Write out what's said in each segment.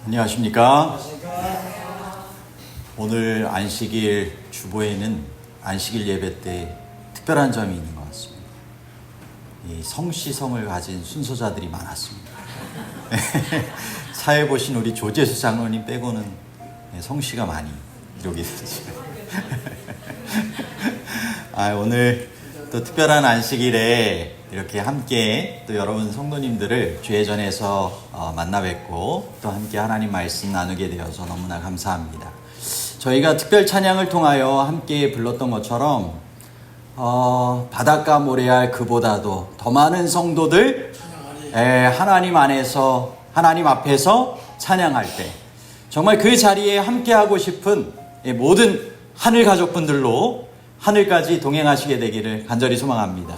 안녕하십니까? 오늘 안식일 주보에는 안식일 예배 때 특별한 점이 있는 것 같습니다. 이 성씨성을 가진 순서자들이 많았습니다. 사회 보신 우리 조재수 장로님 빼고는 성씨가 많이 기록이 됐어요. 오늘 또 특별한 안식일에 이렇게 함께 또 여러분 성도님들을 주회전에서 만나 뵙고 또 함께 하나님 말씀 나누게 되어서 너무나 감사합니다. 저희가 특별 찬양을 통하여 함께 불렀던 것처럼 바닷가 모래알 그보다도 더 많은 성도들 하나님 안에서 하나님 앞에서 찬양할 때 정말 그 자리에 함께하고 싶은 모든 하늘 가족분들로 하늘까지 동행하시게 되기를 간절히 소망합니다.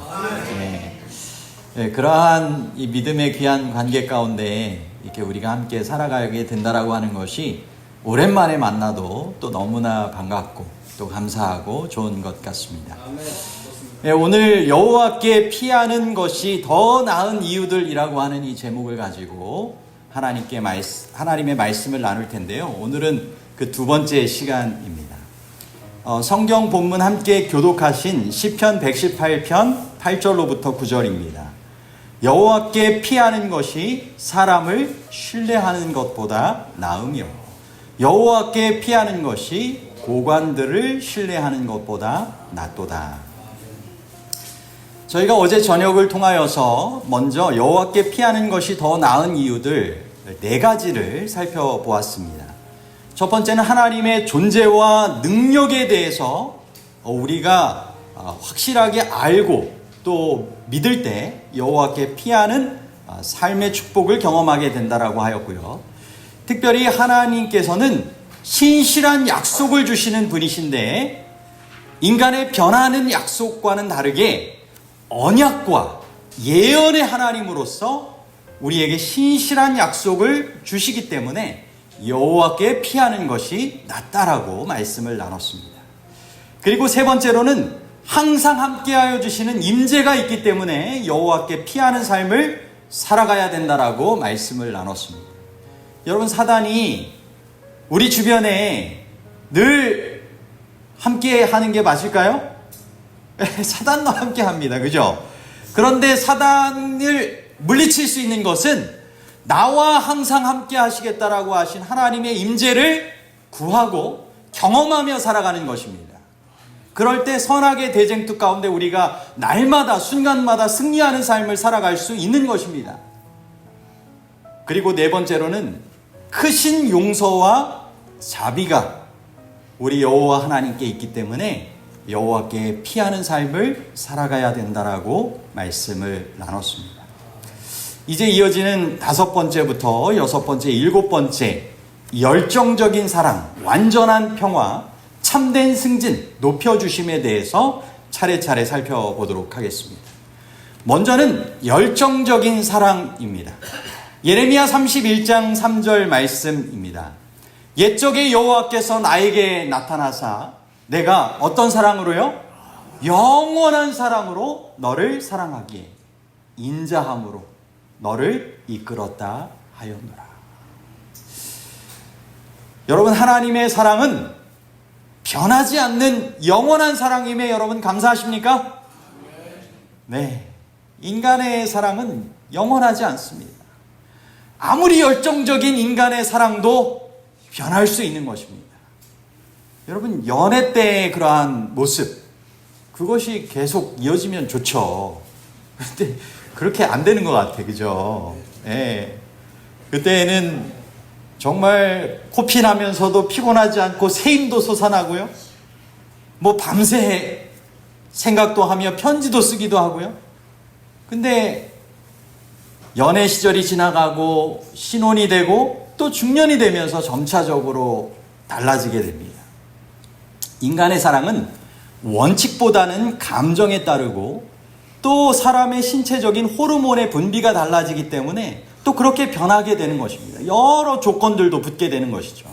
그러한 이 믿음의 귀한 관계 가운데 이렇게 우리가 함께 살아가게 된다라고 하는 것이 오랜만에 만나도 또 너무나 반갑고 또 감사하고 좋은 것 같습니다. 오늘 여호와께 피하는 것이 더 나은 이유들이라고 하는 이 제목을 가지고 하나님의 말씀을 나눌 텐데요. 오늘은 그 두 번째 시간입니다. 성경 본문 함께 교독하신 시편 118편 8절로부터 9절입니다. 여호와께 피하는 것이 사람을 신뢰하는 것보다 나으며 여호와께 피하는 것이 고관들을 신뢰하는 것보다 낫도다. 저희가 어제 저녁을 통하여서 먼저 여호와께 피하는 것이 더 나은 이유들 4가지를 살펴보았습니다. 첫 번째는 하나님의 존재와 능력에 대해서 우리가 확실하게 알고 또 믿을 때 여호와께 피하는 삶의 축복을 경험하게 된다라고 하였고요. 특별히 하나님께서는 신실한 약속을 주시는 분이신데 인간의 변하는 약속과는 다르게 언약과 예언의 하나님으로서 우리에게 신실한 약속을 주시기 때문에 여호와께 피하는 것이 낫다라고 말씀을 나눴습니다. 그리고 세 번째로는 항상 함께하여 주시는 임재가 있기 때문에 여호와께 피하는 삶을 살아가야 된다라고 말씀을 나눴습니다. 여러분, 사단이 우리 주변에 늘 함께하는 게 맞을까요? 사단도 함께합니다. 그죠? 그런데 사단을 물리칠 수 있는 것은 나와 항상 함께 하시겠다라고 하신 하나님의 임재를 구하고 경험하며 살아가는 것입니다. 그럴 때 선악의 대쟁투 가운데 우리가 날마다 순간마다 승리하는 삶을 살아갈 수 있는 것입니다. 그리고 네 번째로는 크신 용서와 자비가 우리 여호와 하나님께 있기 때문에 여호와께 피하는 삶을 살아가야 된다라고 말씀을 나눴습니다. 이제 이어지는 5번째부터 6번째, 7번째 열정적인 사랑, 완전한 평화, 참된 승진, 높여주심에 대해서 차례차례 살펴보도록 하겠습니다. 먼저는 열정적인 사랑입니다. 예레미야 31장 3절 말씀입니다. 옛적에 여호와께서 나에게 나타나사 내가 어떤 사랑으로요? 영원한 사랑으로 너를 사랑하기에 인자함으로 너를 이끌었다 하였노라. 여러분, 하나님의 사랑은 변하지 않는 영원한 사랑임에 여러분 감사하십니까? 네. 인간의 사랑은 영원하지 않습니다. 아무리 열정적인 인간의 사랑도 변할 수 있는 것입니다. 여러분, 연애 때의 그러한 모습, 그것이 계속 이어지면 좋죠. 그런데 그렇게 안 되는 것 같아. 그죠? 예. 그때는 정말 코피 나면서도 피곤하지 않고 세임도 솟아나고요. 밤새 생각도 하며 편지도 쓰기도 하고요. 근데 연애 시절이 지나가고 신혼이 되고 또 중년이 되면서 점차적으로 달라지게 됩니다. 인간의 사랑은 원칙보다는 감정에 따르고 또 사람의 신체적인 호르몬의 분비가 달라지기 때문에 또 그렇게 변하게 되는 것입니다. 여러 조건들도 붙게 되는 것이죠.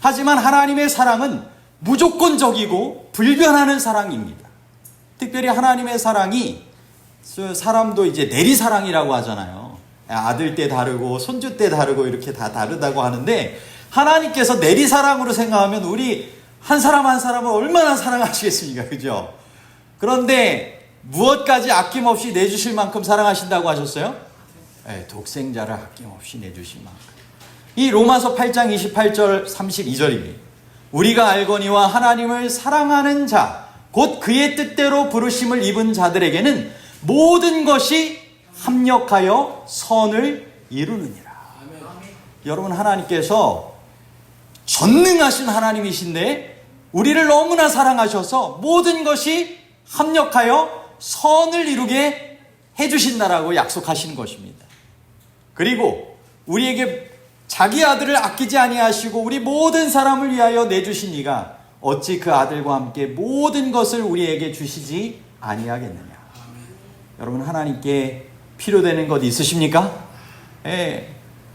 하지만 하나님의 사랑은 무조건적이고 불변하는 사랑입니다. 특별히 하나님의 사랑이 사람도 이제 내리사랑이라고 하잖아요. 아들 때 다르고 손주 때 다르고 이렇게 다 다르다고 하는데, 하나님께서 내리사랑으로 생각하면 우리 한 사람 한 사람을 얼마나 사랑하시겠습니까? 그죠? 그런데 무엇까지 아낌없이 내주실 만큼 사랑하신다고 하셨어요? 네, 독생자를 아낌없이 내주실 만큼. 이 로마서 8장 28절 32절입니다. 우리가 알거니와 하나님을 사랑하는 자, 곧 그의 뜻대로 부르심을 입은 자들에게는 모든 것이 합력하여 선을 이루느니라. 여러분, 하나님께서 전능하신 하나님이신데 우리를 너무나 사랑하셔서 모든 것이 합력하여 선을 이루게 해주신다라고 약속하시는 것입니다. 그리고 우리에게 자기 아들을 아끼지 아니하시고 우리 모든 사람을 위하여 내주신 이가 어찌 그 아들과 함께 모든 것을 우리에게 주시지 아니하겠느냐. 여러분, 하나님께 필요되는 것 있으십니까? 예,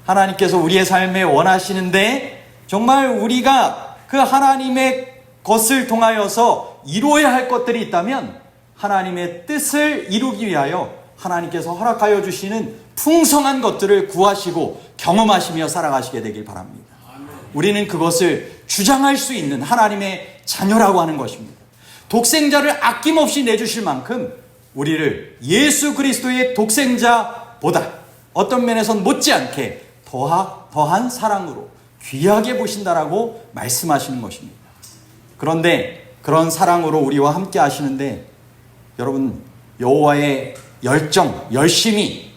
하나님께서 우리의 삶에 원하시는데 정말 우리가 그 하나님의 것을 통하여서 이루어야 할 것들이 있다면 하나님의 뜻을 이루기 위하여 하나님께서 허락하여 주시는 풍성한 것들을 구하시고 경험하시며 살아가시게 되길 바랍니다. 우리는 그것을 주장할 수 있는 하나님의 자녀라고 하는 것입니다. 독생자를 아낌없이 내주실 만큼 우리를 예수 그리스도의 독생자보다 어떤 면에선 못지않게 더한 사랑으로 귀하게 보신다라고 말씀하시는 것입니다. 그런데 그런 사랑으로 우리와 함께 하시는데 여러분, 여호와의 열심이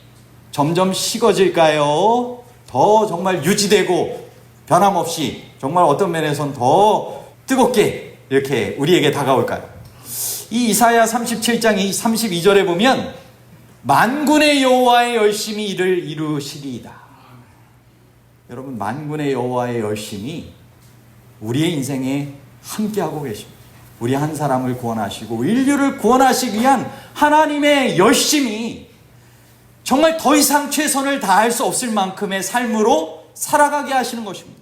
점점 식어질까요? 더 정말 유지되고 변함없이 정말 어떤 면에선 더 뜨겁게 이렇게 우리에게 다가올까요? 이 이사야 37장 32절에 보면 만군의 여호와의 열심이 이를 이루시리이다. 여러분, 만군의 여호와의 열심이 우리의 인생에 함께하고 계십니다. 우리 한 사람을 구원하시고 인류를 구원하시기 위한 하나님의 열심이 정말 더 이상 최선을 다할 수 없을 만큼의 삶으로 살아가게 하시는 것입니다.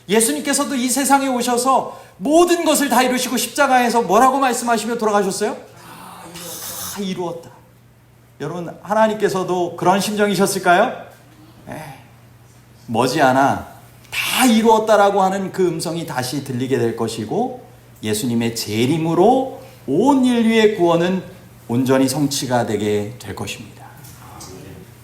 예수님께서도 이 세상에 오셔서 모든 것을 다 이루시고 십자가에서 뭐라고 말씀하시며 돌아가셨어요? 다 이루었다. 여러분, 하나님께서도 그런 심정이셨을까요? 머지않아 다 이루었다라고 하는 그 음성이 다시 들리게 될 것이고 예수님의 재림으로 온 인류의 구원은 온전히 성취가 되게 될 것입니다.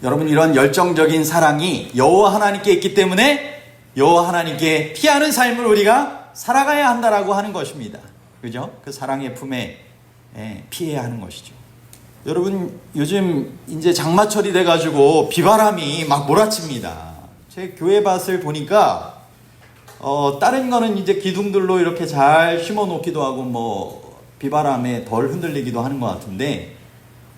여러분, 이런 열정적인 사랑이 여호와 하나님께 있기 때문에 여호와 하나님께 피하는 삶을 우리가 살아가야 한다라고 하는 것입니다. 그죠? 그 사랑의 품에 피해야 하는 것이죠. 여러분, 요즘 이제 장마철이 돼가지고 비바람이 막 몰아칩니다. 제 교회 밭을 보니까 다른 거는 이제 기둥들로 이렇게 잘 심어 놓기도 하고 뭐 비바람에 덜 흔들리기도 하는 것 같은데,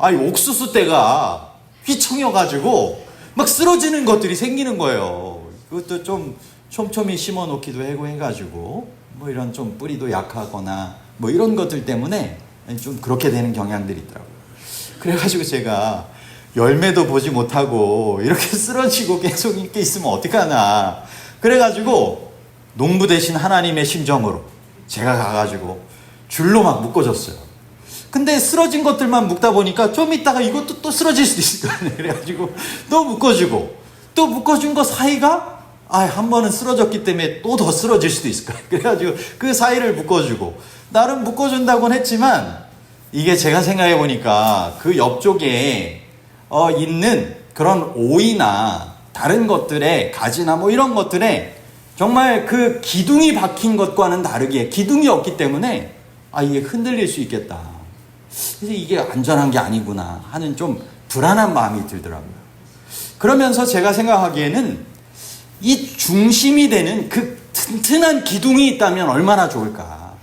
이 옥수수대가 휘청여가지고 막 쓰러지는 것들이 생기는 거예요. 그것도 좀 촘촘히 심어 놓기도 하고 해가지고 뭐 이런 좀 뿌리도 약하거나 뭐 이런 것들 때문에 좀 그렇게 되는 경향들이 있더라고요. 그래가지고 제가 열매도 보지 못하고 이렇게 쓰러지고 계속 이렇게 있으면 어떡하나, 그래가지고 농부 되신 하나님의 심정으로 제가 가가지고 줄로 막 묶어줬어요. 근데 쓰러진 것들만 묶다 보니까 좀 있다가 이것도 또 쓰러질 수도 있을 거 아니에요. 그래가지고 또 묶어주고 또 묶어준 거 사이가 한 번은 쓰러졌기 때문에 또 더 쓰러질 수도 있을 거예요. 그래가지고 그 사이를 묶어주고 나름 묶어준다고는 했지만 이게 제가 생각해 보니까 그 옆쪽에 있는 그런 오이나 다른 것들에 가지나 뭐 이런 것들에 정말 그 기둥이 박힌 것과는 다르게 기둥이 없기 때문에 이게 흔들릴 수 있겠다. 그래서 이게 안전한 게 아니구나 하는 좀 불안한 마음이 들더라고요. 그러면서 제가 생각하기에는 이 중심이 되는 그 튼튼한 기둥이 있다면 얼마나 좋을까.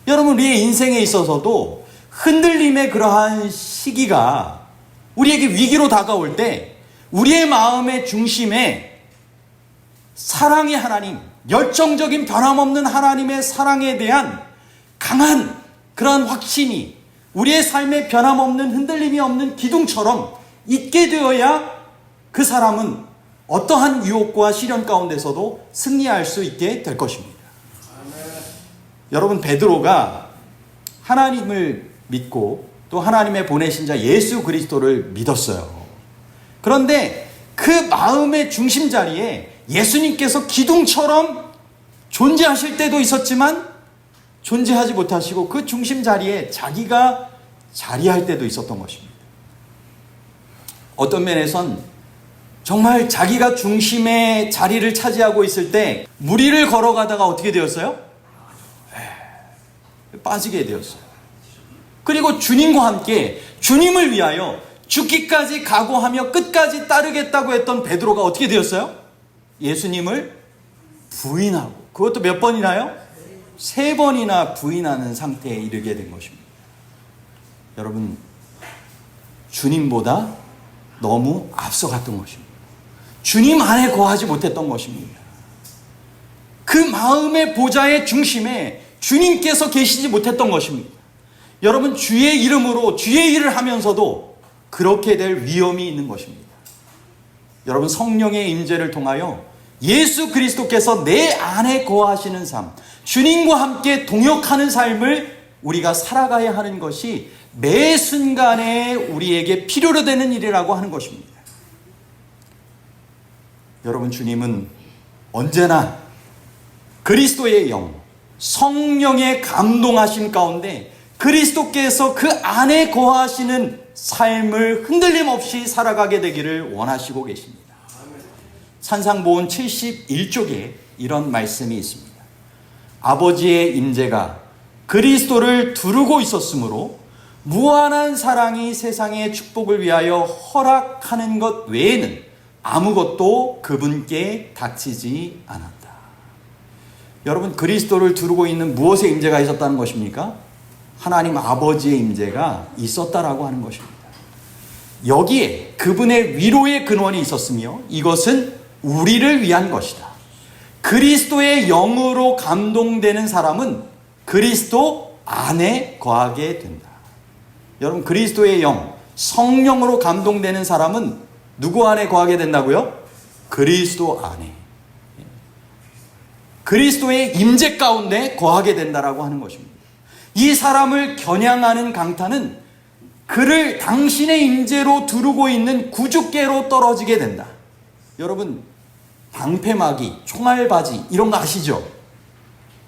여러분, 우리의 인생에 있어서도 흔들림의 그러한 시기가 우리에게 위기로 다가올 때 우리의 마음의 중심에 사랑의 하나님, 열정적인 변함없는 하나님의 사랑에 대한 강한 그런 확신이 우리의 삶에 변함없는 흔들림이 없는 기둥처럼 있게 되어야 그 사람은 어떠한 유혹과 시련 가운데서도 승리할 수 있게 될 것입니다. 여러분, 베드로가 하나님을 믿고 또 하나님의 보내신 자 예수 그리스도를 믿었어요. 그런데 그 마음의 중심 자리에 예수님께서 기둥처럼 존재하실 때도 있었지만 존재하지 못하시고 그 중심 자리에 자기가 자리할 때도 있었던 것입니다. 어떤 면에선 정말 자기가 중심의 자리를 차지하고 있을 때 무리를 걸어가다가 어떻게 되었어요? 빠지게 되었어요. 그리고 주님과 함께 주님을 위하여 죽기까지 각오하며 끝까지 따르겠다고 했던 베드로가 어떻게 되었어요? 예수님을 부인하고, 그것도 몇 번이나요? 3번이나 부인하는 상태에 이르게 된 것입니다. 여러분, 주님보다 너무 앞서갔던 것입니다. 주님 안에 거하지 못했던 것입니다. 그 마음의 보좌의 중심에 주님께서 계시지 못했던 것입니다. 여러분, 주의 이름으로 주의 일을 하면서도 그렇게 될 위험이 있는 것입니다. 여러분, 성령의 임재를 통하여 예수 그리스도께서 내 안에 거하시는 삶, 주님과 함께 동역하는 삶을 우리가 살아가야 하는 것이 매 순간에 우리에게 필요로 되는 일이라고 하는 것입니다. 여러분, 주님은 언제나 그리스도의 영, 성령의 감동하심 가운데 그리스도께서 그 안에 거하시는 삶을 흔들림 없이 살아가게 되기를 원하시고 계십니다. 산상보훈 71쪽에 이런 말씀이 있습니다. 아버지의 임재가 그리스도를 두르고 있었으므로 무한한 사랑이 세상의 축복을 위하여 허락하는 것 외에는 아무것도 그분께 닥치지 않았다. 여러분, 그리스도를 두르고 있는 무엇의 임재가 있었다는 것입니까? 하나님 아버지의 임재가 있었다라고 하는 것입니다. 여기에 그분의 위로의 근원이 있었으며 이것은 우리를 위한 것이다. 그리스도의 영으로 감동되는 사람은 그리스도 안에 거하게 된다. 여러분, 그리스도의 영, 성령으로 감동되는 사람은 누구 안에 거하게 된다고요? 그리스도 안에. 그리스도의 임재 가운데 거하게 된다라고 하는 것입니다. 이 사람을 겨냥하는 강타는 그를 당신의 임재로 두르고 있는 구주께로 떨어지게 된다. 여러분, 방패막이, 총알바지 이런 거 아시죠?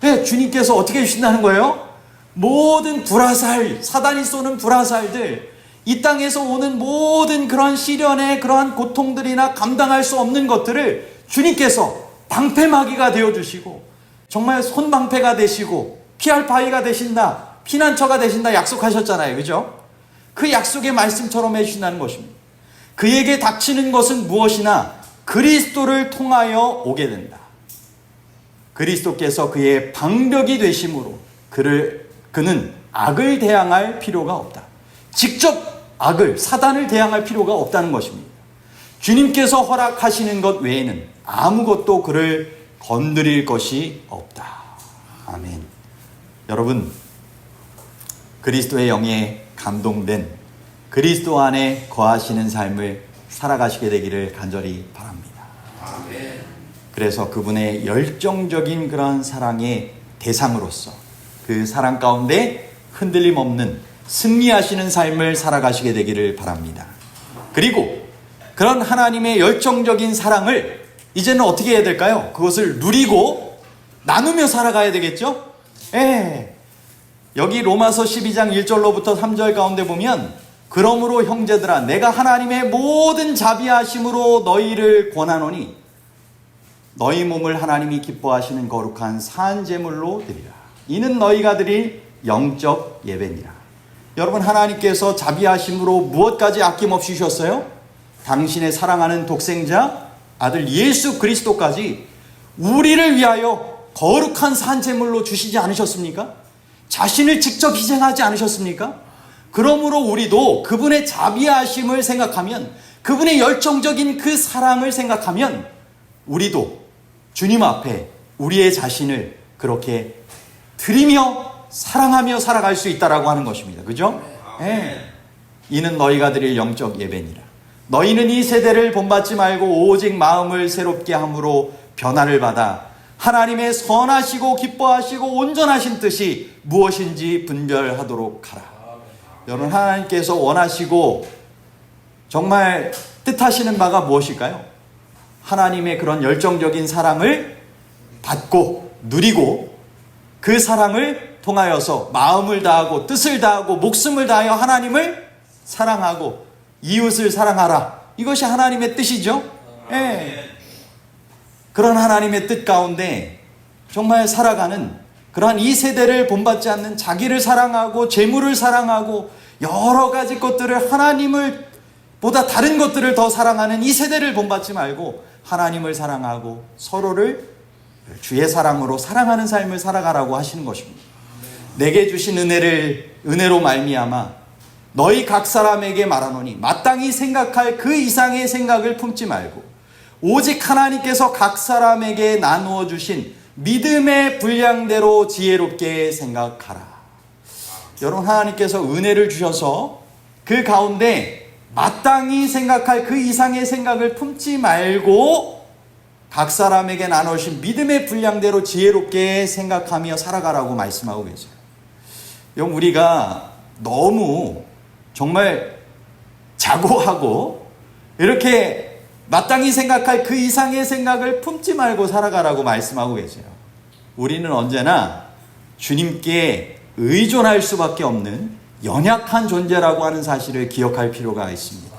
네, 주님께서 어떻게 해주신다는 거예요? 모든 불화살, 사단이 쏘는 불화살들, 이 땅에서 오는 모든 그러한 시련의 그러한 고통들이나 감당할 수 없는 것들을 주님께서 방패막이가 되어주시고 정말 손방패가 되시고 피할 바위가 되신다, 피난처가 되신다 약속하셨잖아요. 그죠? 그 약속의 말씀처럼 해주신다는 것입니다. 그에게 닥치는 것은 무엇이나 그리스도를 통하여 오게 된다. 그리스도께서 그의 방벽이 되심으로 그는 악을 대항할 필요가 없다. 직접 악을, 사단을 대항할 필요가 없다는 것입니다. 주님께서 허락하시는 것 외에는 아무것도 그를 건드릴 것이 없다. 아멘. 여러분, 그리스도의 영에 감동된 그리스도 안에 거하시는 삶을 살아가시게 되기를 간절히 바랍니다. 아멘. 그래서 그분의 열정적인 그런 사랑의 대상으로서 그 사랑 가운데 흔들림 없는 승리하시는 삶을 살아가시게 되기를 바랍니다. 그리고 그런 하나님의 열정적인 사랑을 이제는 어떻게 해야 될까요? 그것을 누리고 나누며 살아가야 되겠죠? 여기 로마서 12장 1절로부터 3절 가운데 보면, 그러므로 형제들아 내가 하나님의 모든 자비하심으로 너희를 권하노니 너희 몸을 하나님이 기뻐하시는 거룩한 산 제물로 드리라. 이는 너희가 드릴 영적 예배니라. 여러분, 하나님께서 자비하심으로 무엇까지 아낌없이 주셨어요? 당신의 사랑하는 독생자 아들 예수 그리스도까지 우리를 위하여 거룩한 산 제물로 주시지 않으셨습니까? 자신을 직접 희생하지 않으셨습니까? 그러므로 우리도 그분의 자비하심을 생각하면, 그분의 열정적인 그 사랑을 생각하면 우리도 주님 앞에 우리의 자신을 그렇게 드리며 사랑하며 살아갈 수 있다라고 하는 것입니다. 그죠? 이는 너희가 드릴 영적 예배니라. 너희는 이 세대를 본받지 말고 오직 마음을 새롭게 함으로 변화를 받아 하나님의 선하시고 기뻐하시고 온전하신 뜻이 무엇인지 분별하도록 하라. 여러분, 하나님께서 원하시고 정말 뜻하시는 바가 무엇일까요? 하나님의 그런 열정적인 사랑을 받고 누리고 그 사랑을 통하여서 마음을 다하고 뜻을 다하고 목숨을 다하여 하나님을 사랑하고 이웃을 사랑하라. 이것이 하나님의 뜻이죠. 예. 그런 하나님의 뜻 가운데 정말 살아가는 그러한 이 세대를 본받지 않는 자기를 사랑하고 재물을 사랑하고 여러 가지 것들을 하나님을 보다 다른 것들을 더 사랑하는 이 세대를 본받지 말고 하나님을 사랑하고 서로를 주의 사랑으로 사랑하는 삶을 살아가라고 하시는 것입니다. 내게 주신 은혜로 말미암아 너희 각 사람에게 말하노니 마땅히 생각할 그 이상의 생각을 품지 말고 오직 하나님께서 각 사람에게 나누어 주신 믿음의 분량대로 지혜롭게 생각하라. 여러분, 하나님께서 은혜를 주셔서 그 가운데 마땅히 생각할 그 이상의 생각을 품지 말고 각 사람에게 나누신 믿음의 분량대로 지혜롭게 생각하며 살아가라고 말씀하고 계세요. 여러분, 우리가 너무 정말 자고하고 이렇게 마땅히 생각할 그 이상의 생각을 품지 말고 살아가라고 말씀하고 계세요. 우리는 언제나 주님께 의존할 수밖에 없는 연약한 존재라고 하는 사실을 기억할 필요가 있습니다.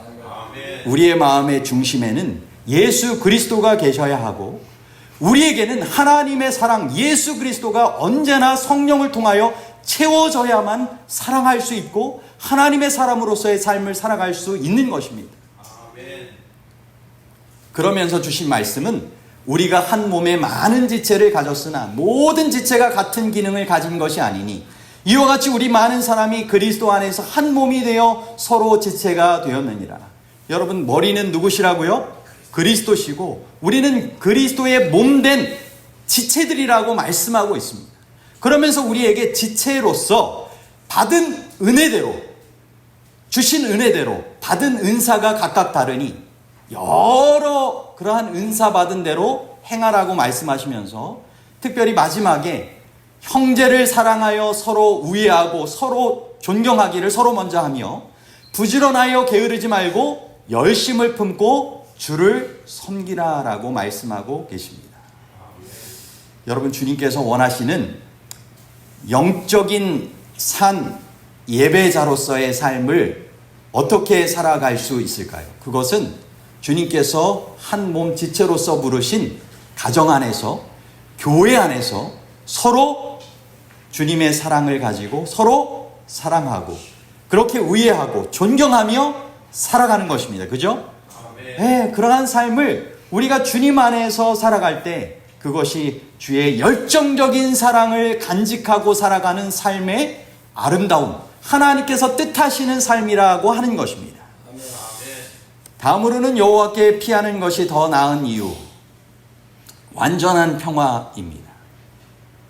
우리의 마음의 중심에는 예수 그리스도가 계셔야 하고 우리에게는 하나님의 사랑 예수 그리스도가 언제나 성령을 통하여 채워져야만 사랑할 수 있고 하나님의 사람으로서의 삶을 살아갈 수 있는 것입니다. 그러면서 주신 말씀은 우리가 한 몸에 많은 지체를 가졌으나 모든 지체가 같은 기능을 가진 것이 아니니 이와 같이 우리 많은 사람이 그리스도 안에서 한 몸이 되어 서로 지체가 되었느니라. 여러분, 머리는 누구시라고요? 그리스도시고 우리는 그리스도의 몸된 지체들이라고 말씀하고 있습니다. 그러면서 우리에게 지체로서 받은 은혜대로 주신 은혜대로 받은 은사가 각각 다르니 여러 그러한 은사 받은 대로 행하라고 말씀하시면서 특별히 마지막에 형제를 사랑하여 서로 우애하고 서로 존경하기를 서로 먼저 하며 부지런하여 게으르지 말고 열심을 품고 주를 섬기라라고 말씀하고 계십니다. 여러분, 주님께서 원하시는 영적인 산 예배자로서의 삶을 어떻게 살아갈 수 있을까요? 그것은 주님께서 한 몸 지체로서 부르신 가정 안에서 교회 안에서 서로 주님의 사랑을 가지고 서로 사랑하고 그렇게 우애하고 존경하며 살아가는 것입니다. 그죠? 네, 그러한 삶을 우리가 주님 안에서 살아갈 때 그것이 주의 열정적인 사랑을 간직하고 살아가는 삶의 아름다움, 하나님께서 뜻하시는 삶이라고 하는 것입니다. 다음으로는 여호와께 피하는 것이 더 나은 이유, 완전한 평화입니다.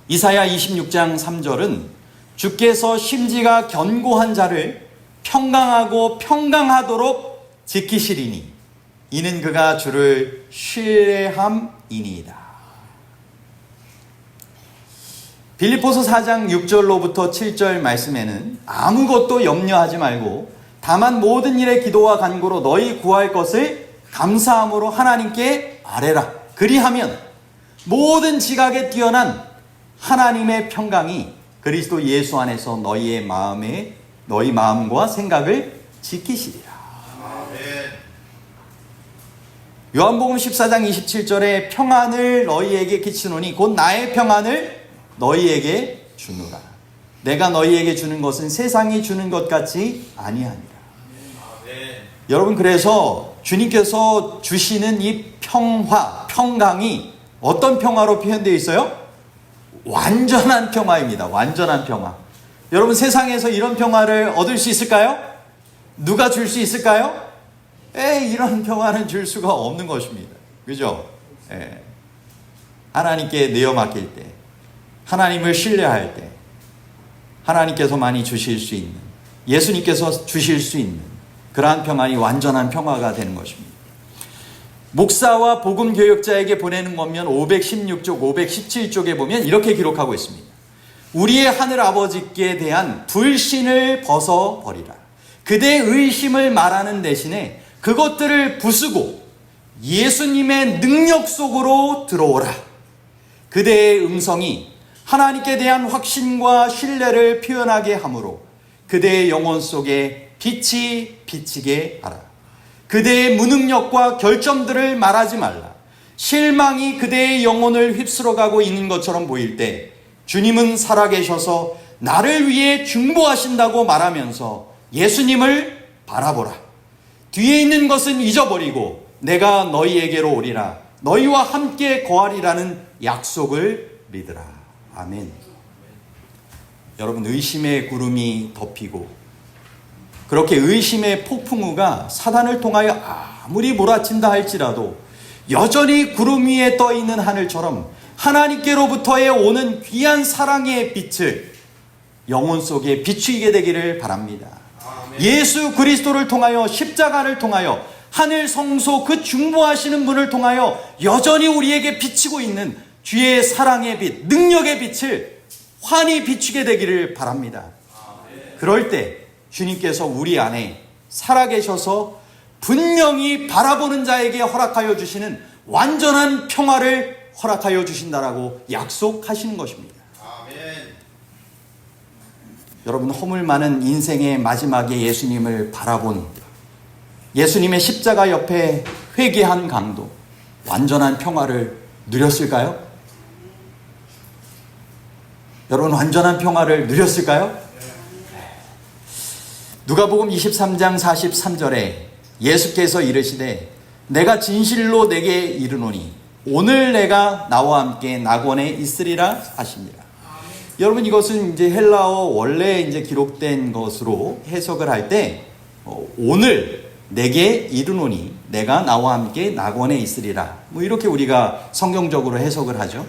이사야 26장 3절은 주께서 심지가 견고한 자를 평강하고 평강하도록 지키시리니 이는 그가 주를 신뢰함이니이다. 빌립보서 4장 6절로부터 7절 말씀에는 아무것도 염려하지 말고 다만 모든 일에 기도와 간구로 너희 구할 것을 감사함으로 하나님께 아뢰라. 그리하면 모든 지각에 뛰어난 하나님의 평강이 그리스도 예수 안에서 너희 마음과 생각을 지키시리라. 요한복음 14장 27절에 평안을 너희에게 끼치노니 곧 나의 평안을 너희에게 주노라. 내가 너희에게 주는 것은 세상이 주는 것 같이 아니하니라. 여러분, 그래서 주님께서 주시는 이 평화, 평강이 어떤 평화로 표현되어 있어요? 완전한 평화입니다. 완전한 평화. 여러분, 세상에서 이런 평화를 얻을 수 있을까요? 누가 줄 수 있을까요? 이런 평화는 줄 수가 없는 것입니다. 그죠? 하나님께 내어 맡길 때, 하나님을 신뢰할 때, 하나님께서만이 주실 수 있는, 예수님께서 주실 수 있는 그러한 평안이 완전한 평화가 되는 것입니다. 목사와 복음교역자에게 보내는 권면 516쪽, 517쪽에 보면 이렇게 기록하고 있습니다. 우리의 하늘 아버지께 대한 불신을 벗어버리라. 그대의 의심을 말하는 대신에 그것들을 부수고 예수님의 능력 속으로 들어오라. 그대의 음성이 하나님께 대한 확신과 신뢰를 표현하게 하므로 그대의 영혼 속에 빛이 비치게 하라. 그대의 무능력과 결점들을 말하지 말라. 실망이 그대의 영혼을 휩쓸어가고 있는 것처럼 보일 때 주님은 살아계셔서 나를 위해 중보하신다고 말하면서 예수님을 바라보라. 뒤에 있는 것은 잊어버리고 내가 너희에게로 오리라. 너희와 함께 거하리라는 약속을 믿으라. 아멘. 여러분, 의심의 구름이 덮이고 그렇게 의심의 폭풍우가 사단을 통하여 아무리 몰아친다 할지라도 여전히 구름 위에 떠 있는 하늘처럼 하나님께로부터의 오는 귀한 사랑의 빛을 영혼 속에 비추게 되기를 바랍니다. 아멘. 예수 그리스도를 통하여, 십자가를 통하여, 하늘 성소 그 중보하시는 분을 통하여 여전히 우리에게 비치고 있는 주의 사랑의 빛, 능력의 빛을 환히 비추게 되기를 바랍니다. 아멘. 그럴 때 주님께서 우리 안에 살아계셔서 분명히 바라보는 자에게 허락하여 주시는 완전한 평화를 허락하여 주신다라고 약속하시는 것입니다. 아멘. 여러분, 허물 많은 인생의 마지막에 예수님을 바라본 예수님의 십자가 옆에 회개한 강도, 완전한 평화를 누렸을까요? 여러분, 완전한 평화를 누렸을까요? 누가복음 23장 43절에 예수께서 이르시되 내가 진실로 내게 이르노니 오늘 내가 나와 함께 낙원에 있으리라 하십니다. 여러분, 이것은 이제 헬라어 원래 이제 기록된 것으로 해석을 할 때 오늘 내게 이르노니 내가 나와 함께 낙원에 있으리라, 뭐 이렇게 우리가 성경적으로 해석을 하죠.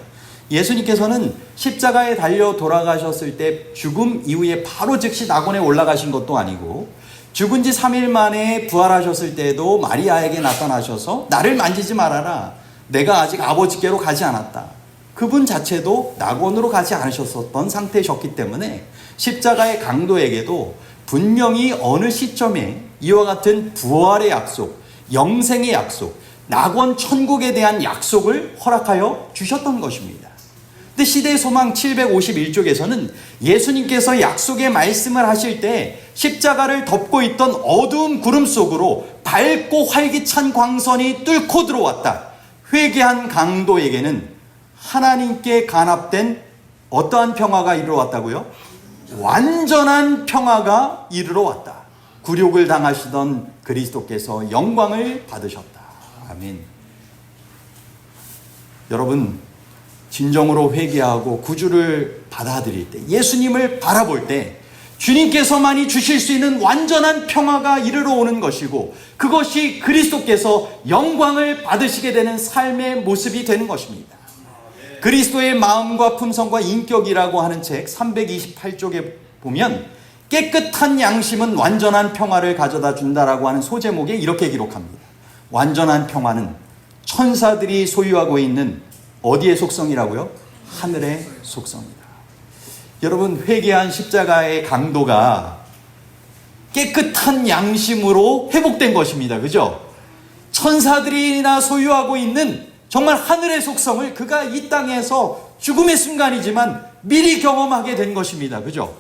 예수님께서는 십자가에 달려 돌아가셨을 때 죽음 이후에 바로 즉시 낙원에 올라가신 것도 아니고 죽은 지 3일 만에 부활하셨을 때도 마리아에게 나타나셔서 나를 만지지 말아라, 내가 아직 아버지께로 가지 않았다. 그분 자체도 낙원으로 가지 않으셨었던 상태셨기 때문에 십자가의 강도에게도 분명히 어느 시점에 이와 같은 부활의 약속, 영생의 약속, 낙원 천국에 대한 약속을 허락하여 주셨던 것입니다. 근데 시대의 소망 751쪽에서는 예수님께서 약속의 말씀을 하실 때 십자가를 덮고 있던 어두운 구름 속으로 밝고 활기찬 광선이 뚫고 들어왔다. 회개한 강도에게는 하나님께 간합된 어떠한 평화가 이르러 왔다고요? 완전한 평화가 이르러 왔다. 굴욕을 당하시던 그리스도께서 영광을 받으셨다. 아멘. 여러분, 진정으로 회개하고 구주를 받아들일 때, 예수님을 바라볼 때 주님께서만이 주실 수 있는 완전한 평화가 이르러 오는 것이고, 그것이 그리스도께서 영광을 받으시게 되는 삶의 모습이 되는 것입니다. 그리스도의 마음과 품성과 인격이라고 하는 책 328쪽에 보면 깨끗한 양심은 완전한 평화를 가져다 준다라고 하는 소제목에 이렇게 기록합니다. 완전한 평화는 천사들이 소유하고 있는 어디의 속성이라고요? 하늘의 속성이다. 여러분, 회개한 십자가의 강도가 깨끗한 양심으로 회복된 것입니다. 그죠? 천사들이나 소유하고 있는 정말 하늘의 속성을 그가 이 땅에서 죽음의 순간이지만 미리 경험하게 된 것입니다. 그죠?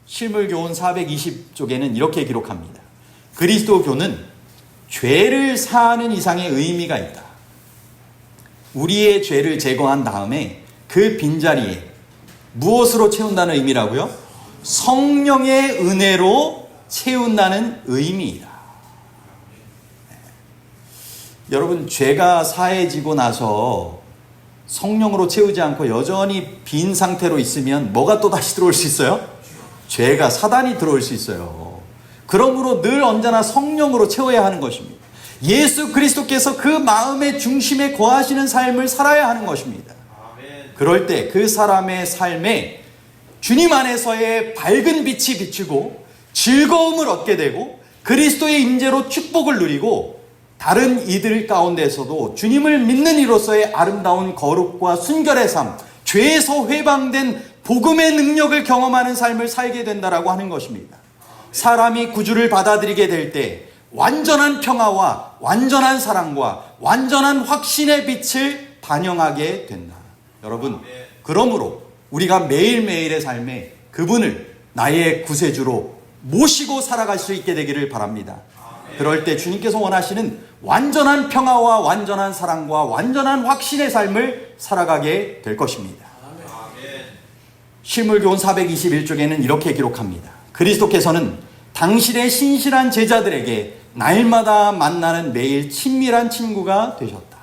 실물교훈 420쪽에는 이렇게 기록합니다. 그리스도교는 죄를 사하는 이상의 의미가 있다. 우리의 죄를 제거한 다음에 그 빈자리에 무엇으로 채운다는 의미라고요? 성령의 은혜로 채운다는 의미이다. 여러분, 죄가 사해지고 나서 성령으로 채우지 않고 여전히 빈 상태로 있으면 뭐가 또 다시 들어올 수 있어요? 죄가, 사단이 들어올 수 있어요. 그러므로 늘 언제나 성령으로 채워야 하는 것입니다. 예수 그리스도께서 그 마음의 중심에 거하시는 삶을 살아야 하는 것입니다. 그럴 때 그 사람의 삶에 주님 안에서의 밝은 빛이 비추고 즐거움을 얻게 되고 그리스도의 임재로 축복을 누리고 다른 이들 가운데서도 주님을 믿는 이로서의 아름다운 거룩과 순결의 삶, 죄에서 회방된 복음의 능력을 경험하는 삶을 살게 된다라고 하는 것입니다. 사람이 구주를 받아들이게 될 때 완전한 평화와 완전한 사랑과 완전한 확신의 빛을 반영하게 된다. 여러분, 그러므로 우리가 매일매일의 삶에 그분을 나의 구세주로 모시고 살아갈 수 있게 되기를 바랍니다. 그럴 때 주님께서 원하시는 완전한 평화와 완전한 사랑과 완전한 확신의 삶을 살아가게 될 것입니다. 실물교훈 421쪽에는 이렇게 기록합니다. 그리스도께서는 당신의 신실한 제자들에게 날마다 만나는 매일 친밀한 친구가 되셨다.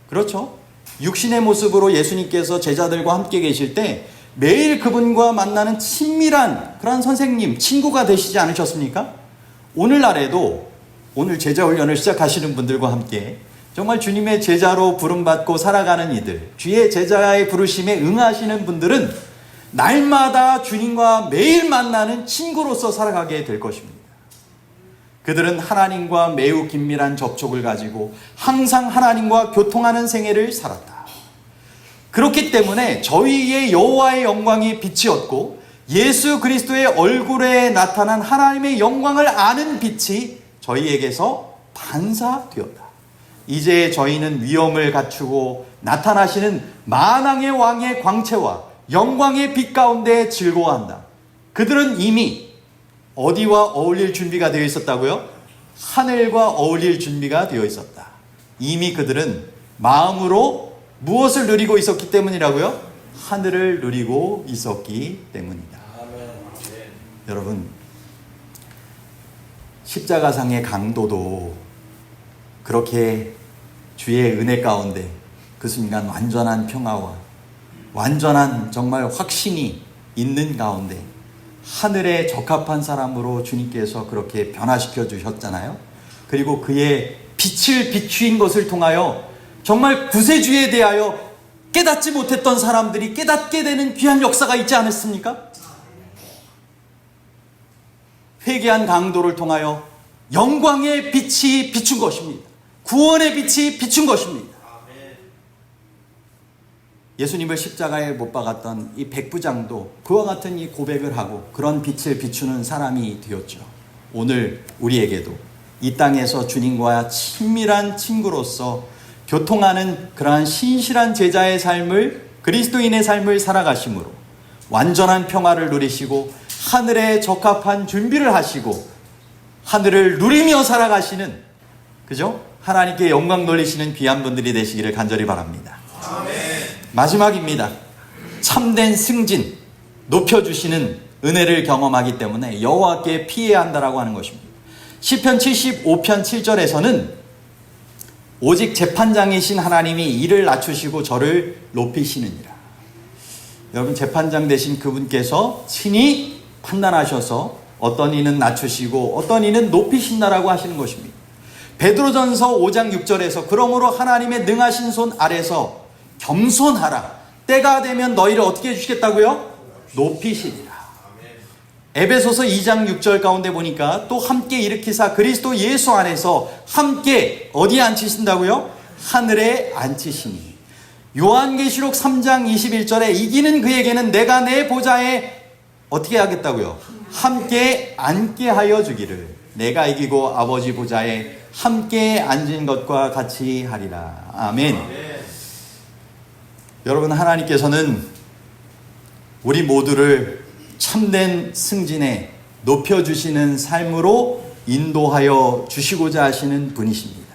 그렇죠? 육신의 모습으로 예수님께서 제자들과 함께 계실 때 매일 그분과 만나는 친밀한 그런 선생님, 친구가 되시지 않으셨습니까? 오늘날에도 오늘 제자훈련을 시작하시는 분들과 함께 정말 주님의 제자로 부름받고 살아가는 이들, 주의 제자의 부르심에 응하시는 분들은 날마다 주님과 매일 만나는 친구로서 살아가게 될 것입니다. 그들은 하나님과 매우 긴밀한 접촉을 가지고 항상 하나님과 교통하는 생애를 살았다. 그렇기 때문에 저희의 여호와의 영광이 빛이었고 예수 그리스도의 얼굴에 나타난 하나님의 영광을 아는 빛이 저희에게서 반사되었다. 이제 저희는 위엄을 갖추고 나타나시는 만왕의 왕의 광채와 영광의 빛 가운데 즐거워한다. 그들은 이미 어디와 어울릴 준비가 되어 있었다고요? 하늘과 어울릴 준비가 되어 있었다. 이미 그들은 마음으로 무엇을 누리고 있었기 때문이라고요? 하늘을 누리고 있었기 때문이다. 여러분, 십자가상의 강도도 그렇게 주의 은혜 가운데 그 순간 완전한 평화와 완전한 정말 확신이 있는 가운데 하늘에 적합한 사람으로 주님께서 그렇게 변화시켜 주셨잖아요. 그리고 그의 빛을 비추인 것을 통하여 정말 구세주에 대하여 깨닫지 못했던 사람들이 깨닫게 되는 귀한 역사가 있지 않았습니까? 회개한 강도를 통하여 영광의 빛이 비춘 것입니다. 구원의 빛이 비춘 것입니다. 예수님을 십자가에 못 박았던 이 백부장도 그와 같은 이 고백을 하고 그런 빛을 비추는 사람이 되었죠. 오늘 우리에게도 이 땅에서 주님과 친밀한 친구로서 교통하는 그러한 신실한 제자의 삶을, 그리스도인의 삶을 살아가심으로 완전한 평화를 누리시고 하늘에 적합한 준비를 하시고 하늘을 누리며 살아가시는, 그죠? 하나님께 영광 돌리시는 귀한 분들이 되시기를 간절히 바랍니다. 마지막입니다. 참된 승진, 높여주시는 은혜를 경험하기 때문에 여호와께 피해야 한다라고 하는 것입니다. 시편 75편 7절에서는 오직 재판장이신 하나님이 이를 낮추시고 저를 높이시느니라. 여러분, 재판장 되신 그분께서 친히 판단하셔서 어떤 이는 낮추시고 어떤 이는 높이신다라고 하시는 것입니다. 베드로전서 5장 6절에서 그러므로 하나님의 능하신 손 아래서 겸손하라. 때가 되면 너희를 어떻게 해주시겠다고요? 높이시리라. 에베소서 2장 6절 가운데 보니까 또 함께 일으키사 그리스도 예수 안에서 함께 어디에 앉히신다고요? 하늘에 앉히시니. 요한계시록 3장 21절에 이기는 그에게는 내가 내 보좌에 어떻게 하겠다고요? 함께 앉게 하여 주기를. 내가 이기고 아버지 보좌에 함께 앉은 것과 같이 하리라. 아멘. 여러분, 하나님께서는 우리 모두를 참된 승진에 높여주시는 삶으로 인도하여 주시고자 하시는 분이십니다.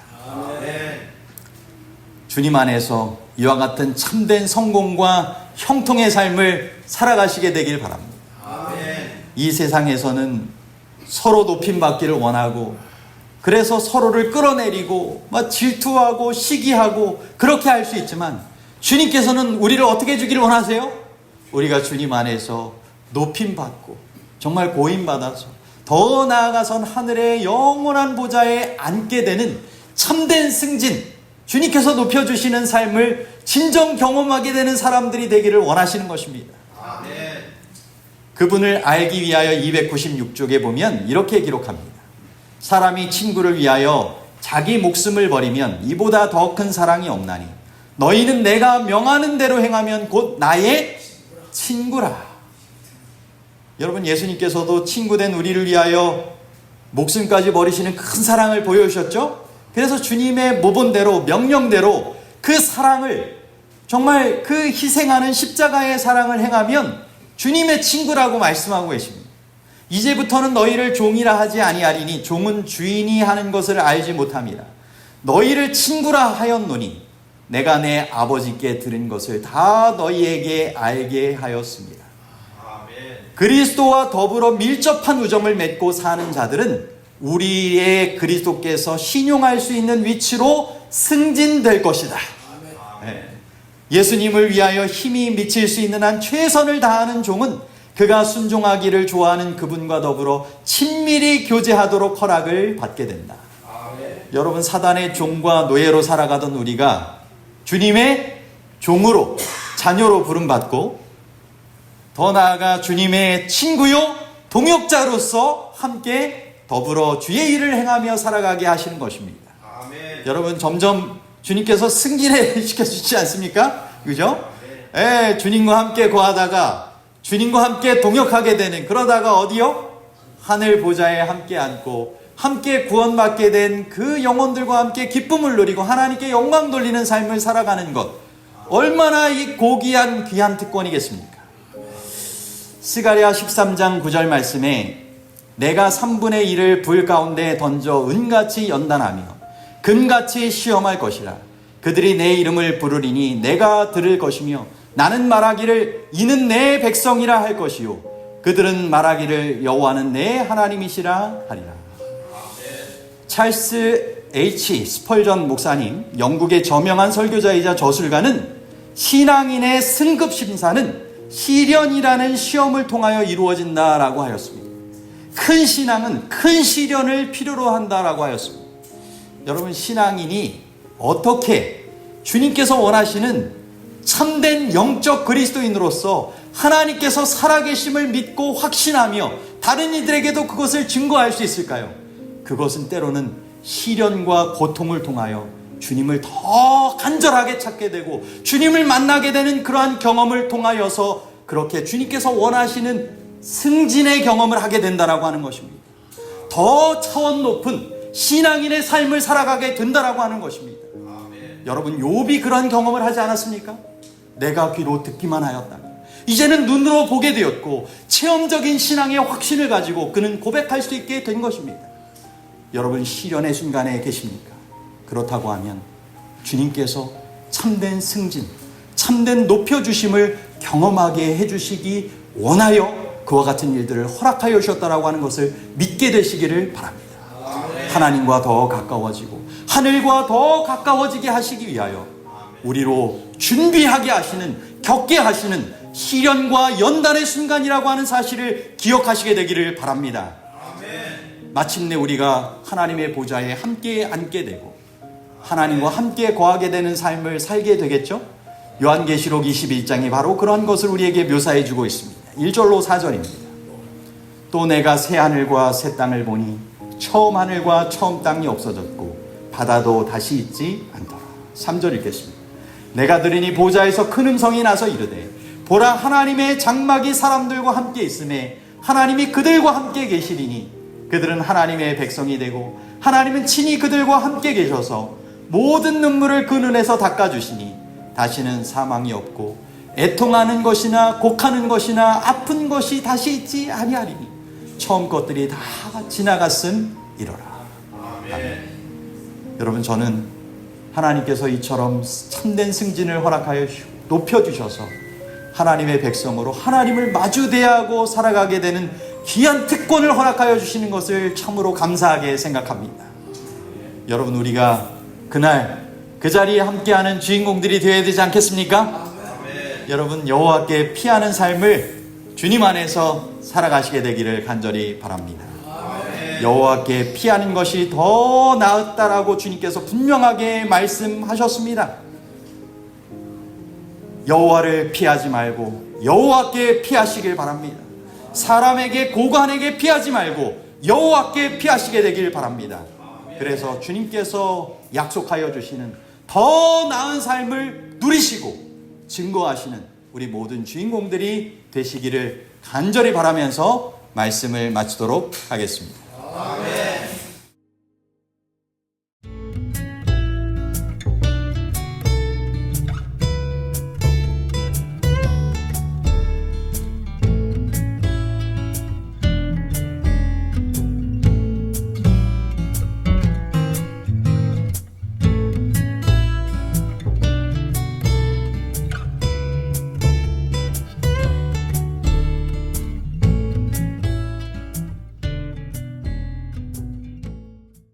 주님 안에서 이와 같은 참된 성공과 형통의 삶을 살아가시게 되길 바랍니다. 이 세상에서는 서로 높임받기를 원하고 그래서 서로를 끌어내리고 막 질투하고 시기하고 그렇게 할 수 있지만 주님께서는 우리를 어떻게 해주기를 원하세요? 우리가 주님 안에서 높임받고 정말 고임받아서 더 나아가선 하늘의 영원한 보좌에 앉게 되는 참된 승진, 주님께서 높여주시는 삶을 진정 경험하게 되는 사람들이 되기를 원하시는 것입니다. 그분을 알기 위하여 296쪽에 보면 이렇게 기록합니다. 사람이 친구를 위하여 자기 목숨을 버리면 이보다 더 큰 사랑이 없나니 너희는 내가 명하는 대로 행하면 곧 나의 친구라. 여러분, 예수님께서도 친구된 우리를 위하여 목숨까지 버리시는 큰 사랑을 보여주셨죠? 그래서 주님의 모본대로, 명령대로 그 사랑을, 정말 그 희생하는 십자가의 사랑을 행하면 주님의 친구라고 말씀하고 계십니다. 이제부터는 너희를 종이라 하지 아니하리니 종은 주인이 하는 것을 알지 못함이라. 너희를 친구라 하였노니 내가 내 아버지께 들은 것을 다 너희에게 알게 하였습니다. 그리스도와 더불어 밀접한 우정을 맺고 사는 자들은 우리의 그리스도께서 신용할 수 있는 위치로 승진될 것이다. 네. 예수님을 위하여 힘이 미칠 수 있는 한 최선을 다하는 종은 그가 순종하기를 좋아하는 그분과 더불어 친밀히 교제하도록 허락을 받게 된다. 여러분, 사단의 종과 노예로 살아가던 우리가 주님의 종으로, 자녀로 부름받고 더 나아가 주님의 친구요 동역자로서 함께 더불어 주의 일을 행하며 살아가게 하시는 것입니다. 아멘. 여러분, 점점 주님께서 승진해 시켜주시지 않습니까? 그죠? 예, 주님과 함께 거하다가 주님과 함께 동역하게 되는, 그러다가 어디요? 하늘 보좌에 함께 앉고 함께 구원받게 된 그 영혼들과 함께 기쁨을 누리고 하나님께 영광 돌리는 삶을 살아가는 것, 얼마나 이 고귀한 귀한 특권이겠습니까? 스가랴 13장 9절 말씀에 내가 3분의 1을 불 가운데 던져 은같이 연단하며 금같이 시험할 것이라. 그들이 내 이름을 부르리니 내가 들을 것이며 나는 말하기를 이는 내 백성이라 할 것이요 그들은 말하기를 여호와는 내 하나님이시라 하리라. 찰스 H. 스펄전 목사님, 영국의 저명한 설교자이자 저술가는 신앙인의 승급 심사는 시련이라는 시험을 통하여 이루어진다라고 하였습니다. 큰 신앙은 큰 시련을 필요로 한다라고 하였습니다. 여러분, 신앙인이 어떻게 주님께서 원하시는 참된 영적 그리스도인으로서 하나님께서 살아계심을 믿고 확신하며 다른 이들에게도 그것을 증거할 수 있을까요? 그것은 때로는 시련과 고통을 통하여 주님을 더 간절하게 찾게 되고 주님을 만나게 되는 그러한 경험을 통하여서 그렇게 주님께서 원하시는 승진의 경험을 하게 된다라고 하는 것입니다. 더 차원 높은 신앙인의 삶을 살아가게 된다라고 하는 것입니다. 아멘. 여러분, 욥이 그러한 경험을 하지 않았습니까? 내가 귀로 듣기만 하였다니 이제는 눈으로 보게 되었고 체험적인 신앙의 확신을 가지고 그는 고백할 수 있게 된 것입니다. 여러분, 시련의 순간에 계십니까? 그렇다고 하면 주님께서 참된 승진, 참된 높여주심을 경험하게 해주시기 원하여 그와 같은 일들을 허락하여 주셨다라고 하는 것을 믿게 되시기를 바랍니다. 하나님과 더 가까워지고 하늘과 더 가까워지게 하시기 위하여 우리로 준비하게 하시는, 겪게 하시는 시련과 연단의 순간이라고 하는 사실을 기억하시게 되기를 바랍니다. 마침내 우리가 하나님의 보좌에 함께 앉게 되고 하나님과 함께 거하게 되는 삶을 살게 되겠죠? 요한계시록 21장이 바로 그런 것을 우리에게 묘사해 주고 있습니다. 1절로 4절입니다. 또 내가 새 하늘과 새 땅을 보니 처음 하늘과 처음 땅이 없어졌고 바다도 다시 있지 않더라. 3절 읽겠습니다. 내가 들으니 보좌에서 큰 음성이 나서 이르되 보라, 하나님의 장막이 사람들과 함께 있음에 하나님이 그들과 함께 계시리니 그들은 하나님의 백성이 되고 하나님은 친히 그들과 함께 계셔서 모든 눈물을 그 눈에서 닦아주시니 다시는 사망이 없고 애통하는 것이나 곡하는 것이나 아픈 것이 다시 있지 아니하리니 처음 것들이 다 지나갔음이로라. 아멘. 여러분, 저는 하나님께서 이처럼 참된 승진을 허락하여 높여주셔서 하나님의 백성으로 하나님을 마주 대하고 살아가게 되는 귀한 특권을 허락하여 주시는 것을 참으로 감사하게 생각합니다. 여러분, 우리가 그날 그 자리에 함께하는 주인공들이 되어야 되지 않겠습니까? 아멘. 여러분, 여호와께 피하는 삶을 주님 안에서 살아가시게 되기를 간절히 바랍니다. 아멘. 여호와께 피하는 것이 더 나았다라고 주님께서 분명하게 말씀하셨습니다. 여호와를 피하지 말고 여호와께 피하시길 바랍니다. 사람에게, 고관에게 피하지 말고 여호와께 피하시게 되길 바랍니다. 그래서 주님께서 약속하여 주시는 더 나은 삶을 누리시고 증거하시는 우리 모든 주인공들이 되시기를 간절히 바라면서 말씀을 마치도록 하겠습니다. 아멘.